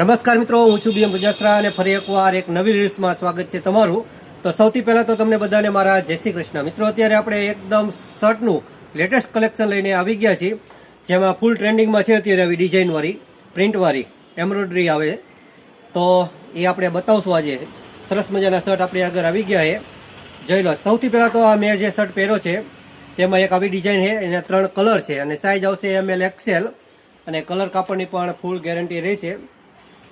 નમસ્કાર મિત્રો, હું છું બીએમ ગુજરાસ્ત્રા અને ફરી એકવાર એક નવી રીલ્સમાં સ્વાગત છે તમારું। તો સૌથી પહેલાં તો તમને બધાને મારા જય શ્રી કૃષ્ણ। મિત્રો, અત્યારે આપણે એકદમ શર્ટનું લેટેસ્ટ કલેક્શન લઈને આવી ગયા છીએ, જેમાં ફૂલ ટ્રેન્ડિંગમાં છે અત્યારે આવી ડિઝાઇનવાળી પ્રિન્ટવાળી એમ્બ્રોઇડરી આવે, તો એ આપણે બતાવશું આજે। સરસ મજાના શર્ટ આપણી આગળ આવી ગયા છે, જોઈ લો। સૌથી પહેલાં તો આ મેં જે શર્ટ પહેર્યો છે તેમાં એક આવી ડિઝાઇન છે, એના 3 કલર છે અને સાઇઝ આવશે ML XL અને કલર કાપડની પણ ફૂલ ગેરંટી રહેશે।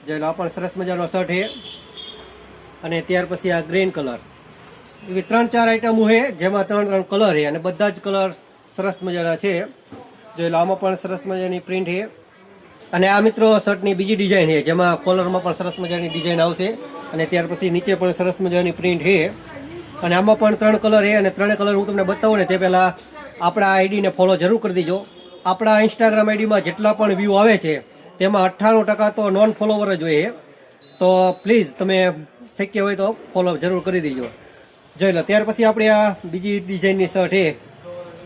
જોઈ લો, આ પણ સરસ મજાનો શર્ટ છે અને ત્યાર પછી આ ગ્રીન કલર, એવી 3-4 આઈટમો છે જેમાં 3 કલર છે અને બધા જ કલર સરસ મજાના છે। જોઈ લો, આમાં પણ સરસ મજાની પ્રિન્ટ છે અને આ મિત્રો શર્ટની બીજી ડિઝાઇન છે, જેમાં કોલરમાં પણ સરસ મજાની ડિઝાઇન આવશે અને ત્યાર પછી નીચે પણ સરસ મજાની પ્રિન્ટ છે અને આમાં પણ 3 કલર છે અને 3 કલર હું તમને બતાવું ને તે પહેલાં આપણા આઈડીને ફોલો જરૂર કરી દેજો। આપણા ઇન્સ્ટાગ્રામ આઈડીમાં જેટલા પણ વ્યૂ આવે છે તેમાં 98% તો નોન ફોલોવર જ હોય, તો પ્લીઝ તમે શક્ય હોય તો ફોલો જરૂર કરી દેજો। જોઈ લો, ત્યાર પછી આપણે આ બીજી ડિઝાઇનની શર્ટ છે,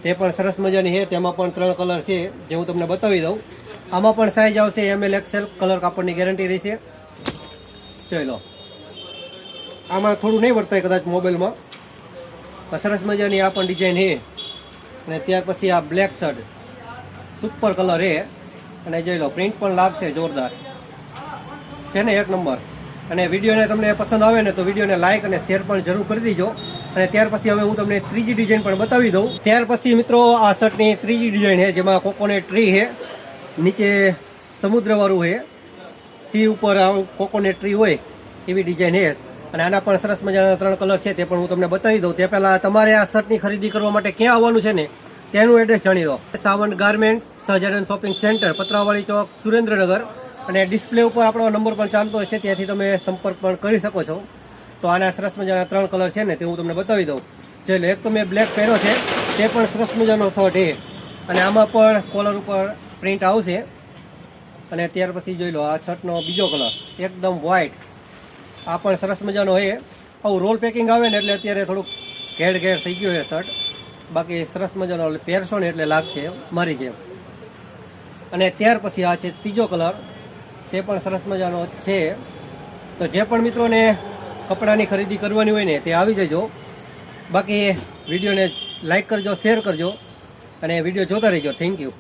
તે પણ સરસ મજાની છે, તેમાં પણ 3 કલર છે જે હું તમને બતાવી દઉં। આમાં પણ સાઇઝ આવશે ML XL, કલર કાપડની ગેરંટી રહેશે। જોઈ લો, આમાં થોડું નહીં વર્તાય કદાચ મોબાઈલમાં, સરસ મજાની આ પણ ડિઝાઇન છે અને ત્યાર પછી આ બ્લેક શર્ટ સુપર કલર છે અને જોઈ લો, પ્રિન્ટ પણ લાગશે જોરદાર છે ને, એક નંબર। અને વિડીયોને તમને પસંદ આવે ને તો વિડીયોને લાઇક અને શેર પણ જરૂર કરી દીજો। અને ત્યાર પછી હવે હું તમને ત્રીજી ડિઝાઇન પણ બતાવી દઉં। ત્યાર પછી મિત્રો આ શર્ટની ત્રીજી ડિઝાઇન છે, જેમાં કોકોનટ ટ્રી છે, નીચે સમુદ્રવાળું છે, સી ઉપર કોકોનટ ટ્રી હોય એવી ડિઝાઇન છે અને આના પણ સરસ મજાના 3 કલર છે, તે પણ હું તમને બતાવી દઉં। તે પહેલાં તમારે આ શર્ટની ખરીદી કરવા માટે ક્યાં આવવાનું છે ને તેનું એડ્રેસ જાણી દો। Sawant garment, Sahajanand shopping centre, Patrawali Chowk, Surendranagar, અને ડિસ્પ્લે ઉપર આપણો નંબર પણ ચાલતો હશે, ત્યાંથી તમે સંપર્ક પણ કરી શકો છો। તો આના સરસ મજાના 3 કલર છે ને તે હું તમને બતાવી દઉં। જોઈ લો, એક તો મેં બ્લેક પહેર્યો છે, તે પણ સરસ મજાનો શર્ટ છે અને આમાં પણ કોલર ઉપર પ્રિન્ટ આવશે અને ત્યાર પછી જોઈ લો, આ શર્ટનો બીજો કલર એકદમ વ્હાઇટ, આ પણ સરસ મજાનો છે। આવું રોલ પેકિંગ આવે ને એટલે અત્યારે થોડુંક ઘેર થઈ ગયું છે શર્ટ, બાકી સરસ મજાનો પહેરશો ને એટલે લાગશે મારી જેમ। અને ત્યાર પછી આ છે ત્રીજો કલર, તે પણ સરસ મજાનો છે। તો જે પણ મિત્રોને કપડાની ખરીદી કરવાની હોય ને તે આવી જજો, બાકી વિડીયોને લાઇક કરજો, શેર કરજો અને વિડીયો જોતા રહેજો। Thank you.